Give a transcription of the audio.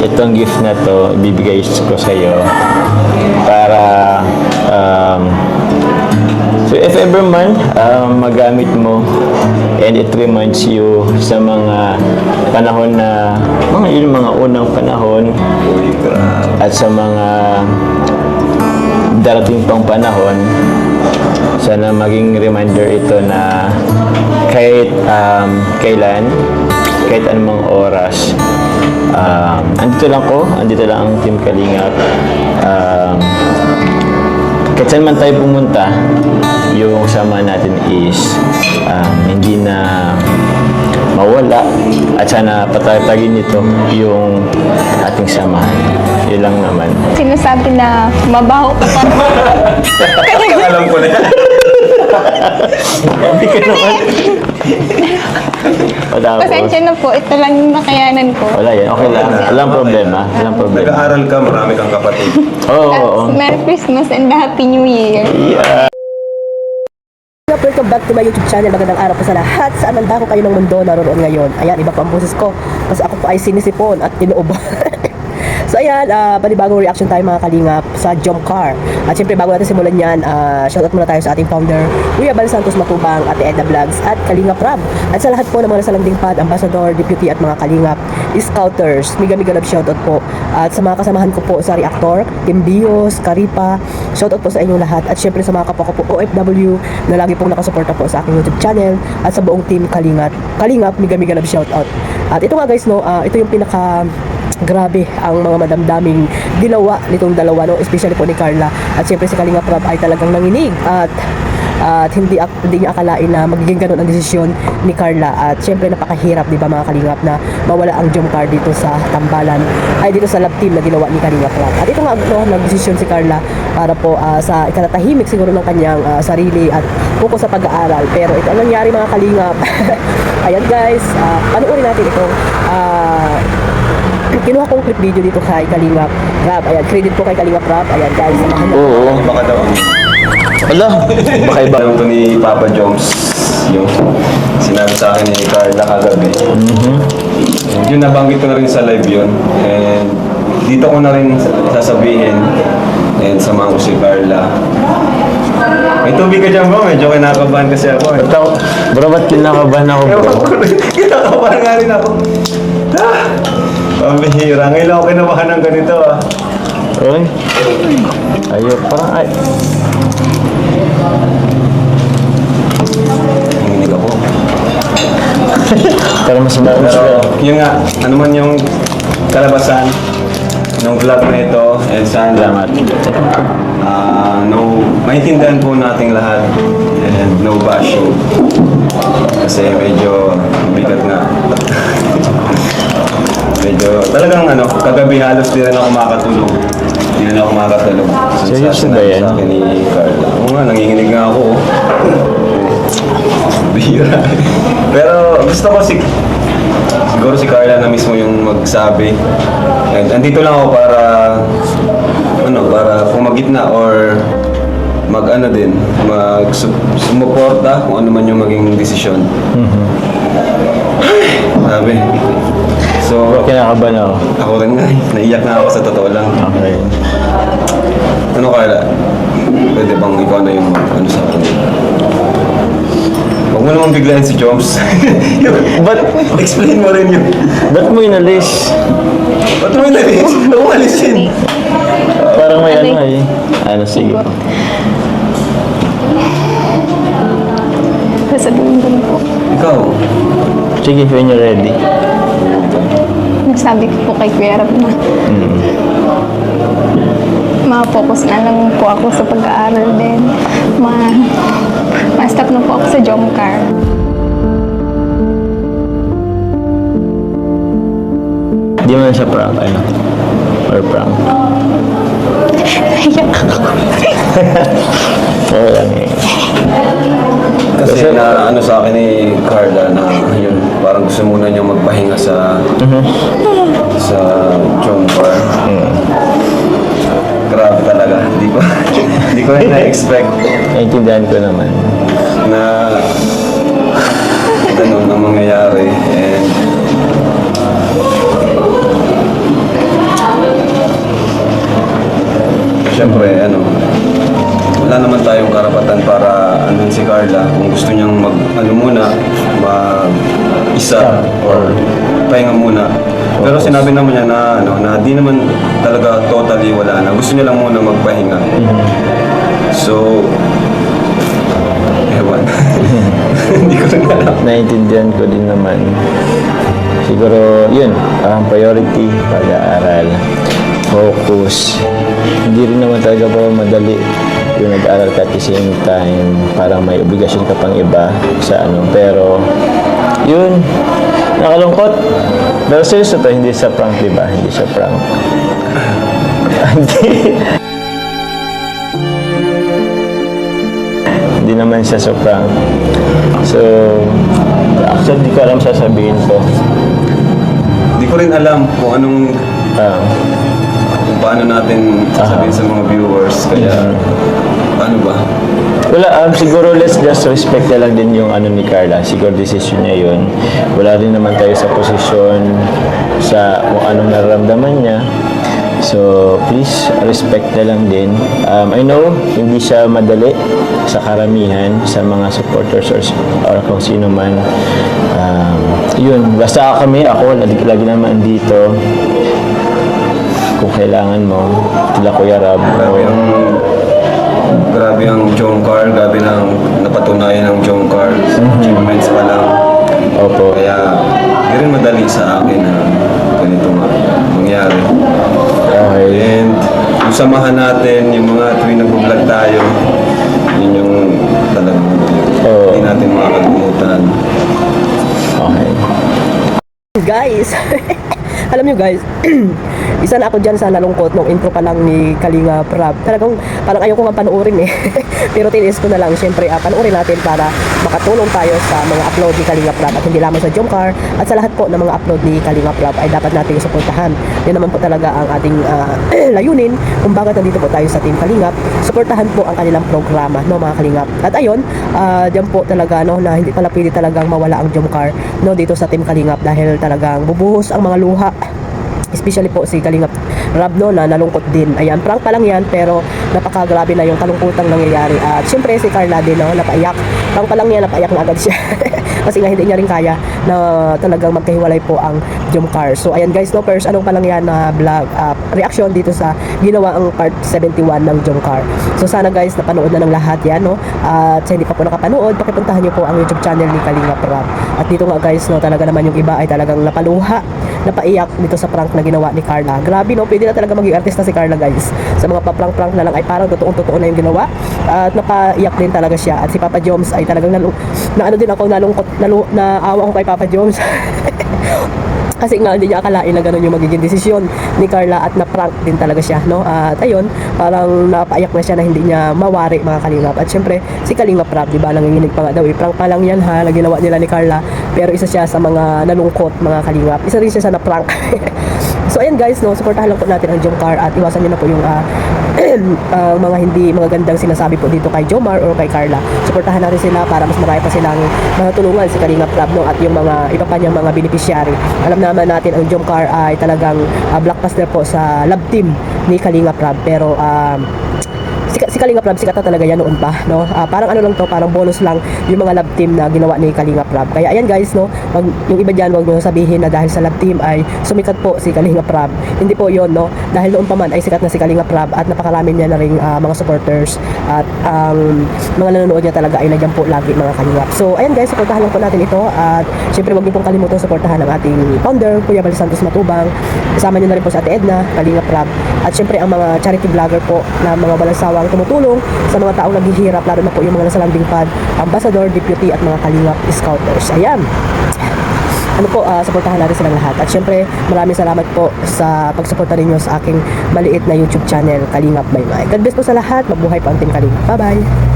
Itong gift na to, ibibigay ko sa iyo para so if ever man magamit mo and it reminds you sa mga panahon na yung mga unang panahon at sa mga darating pang panahon, sana maging reminder ito na kahit kailan, kahit anumang oras, andito lang ang Team Kalingap. Kahit saan man tayo pumunta, yung sama natin is hindi na mawala, at sana patatagin nito yung ating samahan. Yun lang naman. Sinasabi na mabaho ka pa. Alam ko na yan. Hindi ka naman. Pasensya na po, ito lang yung nakayanan ko. Wala yan, okay lang. Walang problema. Walang problema. Nag-aaral ka, marami kang kapatid. Oo. Merry Christmas and Happy New Year. Welcome back to my YouTube channel. Magandang araw po sa lahat. Saan man dako kayo ng mundo naroon ngayon. Ayan, iba po ang boses ko. Kasi ako po ay sinisipon at inuubo. So ayan, panibagong reaction tayo mga kalingap sa Jomcar. At syempre bago natin simulan yan, shoutout muna tayo sa ating founder Kuya Bal Santos Matubang, Ate Edna Vlogs at Kalingap Rab. At sa lahat po ng mga nasa landing pad, ambassador, deputy at mga kalingap scouters, miga-miga love shoutout po. At sa mga kasamahan ko po sa reactor, Team Bios, Karipa, shoutout po sa inyong lahat. At syempre sa mga kapwa ko po OFW na lagi pong nakasuporta po sa aking YouTube channel at sa buong team Kalingap, miga-miga love shoutout. At ito nga guys, no, ito yung pinaka grabe ang mga madamdaming dilawa nitong dalawa, no? Especially po ni Carla. At siyempre si Kalingap Rab ay talagang nanginig at hindi niya akalain na magiging ganun ang desisyon ni Carla. At siyempre napakahirap, di ba mga Kalingap, na mawala ang Jomcar dito sa tambalan, ay dito sa love team na ginawa ni Kalingap Rab. At ito nga nag-desisyon si Carla para po sa ikatatahimik siguro ng kanyang sarili at focus sa pag-aaral. Pero ito ang nangyari mga Kalingap. Ayan guys, panoorin natin itong kinuha kong clip video dito kay Kalingap Rab. Ayan, credit po kay Kalingap Rab. Ayan guys, samahan niyo. Oo. Baka daw. Hala, baka iba. Alam to ni Papa Joms, yung sinabi sa akin ni Carla kagabi. Yun, nabanggit ko na rin sa live yun. And dito ko na rin sasabihin. And samahan ko si Carla. May tubig ka dyan bro? Medyo kinakabahan kasi ako eh. Bro, ba't kinakabahan ako bro? Ewan ko rin. Kinakabahan nga rin ako. Pambihira. Ngayon ako kinabahan ng ganito ah. Uy. Ayok, parang ay. Nanginig ako. Pero mas maus Pero ka. yun nga, ano man yung kalabasan ng vlog na ito, and sana Salamat. maintindihan po nating lahat and no bashing. Kasi medyo bigat na. Medyo talagang kagabi halos di rin ako makatulog. Di rin ako makatulog. Seryoso ba yan? Sa akin ni Carla. Oo nga, nanginginig nga ako. Bihira. Pero gusto ko siguro si Carla na mismo yung magsabi. And andito lang ako para pumagitna or din, sumuporta kung ano man yung maging desisyon. Sabi. So, Kinakabahan ako. ako rin nga, naiyak na ako sa totoo lang. Okay. Ano Carla? Pwede bang ikaw na yung sa akin? Huwag mo naman biglayin si Joms. Explain mo rin yun. Ba't mo inalis? Ba't mo inalis? Huwag mo alisin. Parang may ano eh. Sige. Sasabihin ko na po. Ikaw? Sige, when you're ready. Nagsabi ko po kay Kuya Rab na ma-focus na lang po ako sa pag-aaral din. Ma-stop na po ako sa Jomcar. Di mo na siya prank, or prank. Oo lang eh. Kasi na sa akin ni Carla na yun, parang gusto muna niyang magpahinga sa Jomcar. Grabe talaga. Hindi ko rin na-expect Naintindihan ko naman. na ganun ang mangyayari. And magpahinga muna. Pero sinabi naman niya na, na di naman talaga totally wala na. Gusto niya lang muna magpahinga. So, ewan. Hindi ko rin alam. Naiintindihan ko din naman. Siguro, yun, ang priority, pag-aaral, focus. Hindi rin naman talaga po madali yung nag-aaral ka at the same time, parang may obligasyon ka pang iba sa ano. Pero, yun, nakalungkot. Pero seryoso to, hindi sa prank, di ba? Hindi sa prank. Hindi naman siya sa prank. So, actually, di ko alam sasabihin ko. Hindi ko rin alam kung anong, kung paano natin sasabihin sa mga viewers. Kaya, paano ba? Wala, siguro let's just respect na lang din yung ano ni Carla. Siguro decision niya yun. Wala rin naman tayo sa posisyon sa kung anong nararamdaman niya. So, please, respect na lang din. I know, hindi siya madali sa karamihan, sa mga supporters or kung sino man. Yun, basta ako, lagi naman dito. Kung kailangan mo, tila Kuya Rab. Grabe ang Jomcar, grabe ng napatunayan ng Jomcar. Achievements pa lang. Opo. Kaya, hindi rin madali sa akin na ganito mangyari. Okay. And yung samahan natin, yung mga tuwing nag-vlog tayo, yun yung talagang hindi natin makakalimutan. Okay. Guys, alam nyo guys, isa na ako dyan sa nalungkot nung intro pa lang ni Kalinga Prab. Talagang parang ayaw ko nga panoorin eh. Pero tinis ko na lang, syempre panoorin natin para makatulong tayo sa mga upload ni Kalinga Prab. At hindi lamang sa Jomcar, at sa lahat po ng mga upload ni Kalinga Prab ay dapat natin suportahan. Yan naman po talaga ang ating layunin kung bakit nandito po tayo sa Team Kalingap. Suportahan po ang kanilang programa, no mga Kalingap. At ayun, dyan po talaga no, na hindi pala pwede talagang mawala ang Jomcar no, dito sa Team Kalingap dahil talagang bubuhos ang mga luha. Especially po si Kalingap Rab no, na nalungkot din. Ayan, prank pa lang yan pero napakagrabe na yung kalungkutang nangyayari. At syempre si Carla din no, napaiyak. Prank pa lang yan, napaiyak na agad siya. Kasi nga hindi niya rin kaya na talagang magkahiwalay po ang Jomcar. So ayan guys, no, first anong pa lang yan na vlog, reaction dito sa ginawa ang part 71 ng Jomcar. So sana guys, napanood na ng lahat yan no. At sa hindi pa po nakapanood, pakipuntahan niyo po ang YouTube channel ni Kalingap Rab. At dito nga guys, no, talaga naman yung iba ay talagang napaluha, napaiyak dito sa prank na ginawa ni Carla. Grabe no, pwede na talaga maging artista si Carla guys. Sa mga pa-prank-prank na lang ay parang totoong-totoo na yung ginawa. At napaiyak din talaga siya. At si Papa Joms ay talagang naawa ko kay Papa Joms. Kasi nga hindi niya akalain na gano'n yung magiging desisyon ni Carla at na-prank din talaga siya, no? At ayun, parang napaiyak na siya na hindi niya mawari mga Kalingap. At syempre, si Kalingap Rab, di ba, nanginginig pa nga daw, prank pa lang yan ha, na ginawa nila ni Carla. Pero isa siya sa mga nalungkot mga Kalingap. Isa rin siya sa na-prank. So ayan guys, no, supportahan lang po natin ang Jomcar at iwasan niyo na po yung mga hindi magagandang sinasabi po dito kay Jomar or kay Carla. Supportahan natin sila para mas marami pa silang matulungan si Kalingap Rab no, at yung mga iba pa niyang mga beneficiary. Alam naman natin ang Jomcar ay talagang blockbuster po sa love team ni Kalingap Rab. Pero si Kalingap Rab, sikat na talaga yan noon pa, no? Parang ano lang to, parang bonus lang yung mga love team na ginawa ni Kalingap Rab. Kaya ayan guys, no, yung iba dyan, wag nyo sabihin na dahil sa love team ay sumikat po si Kalingap Rab. Hindi po yon no? Dahil noon pa man ay sikat na si Kalingap Rab at napakarami niya na rin mga supporters at mga nanonood niya talaga ay nandiyan po lagi mga Kalingap. So ayan guys, supportahan lang po natin ito at syempre wag niyo pong kalimutan supportahan ang ating founder, Kuya Bal Santos Matubang. Kasama niyo na rin po sa Ate Edna, Kalingap Rab. At syempre ang mga charity vlogger po na mga walang sawang tumutulong sa mga taong naghihirap, lalo na po yung mga nasa landing pad, ambassador, deputy at mga Kalingap scouters. Ayan. Ano po, supportahan natin silang lahat. At syempre, maraming salamat po sa pagsuporta ninyo sa aking maliit na YouTube channel, Kalingap Maymay. God bless po sa lahat. Mabuhay po ang Team Kalingap. Bye-bye!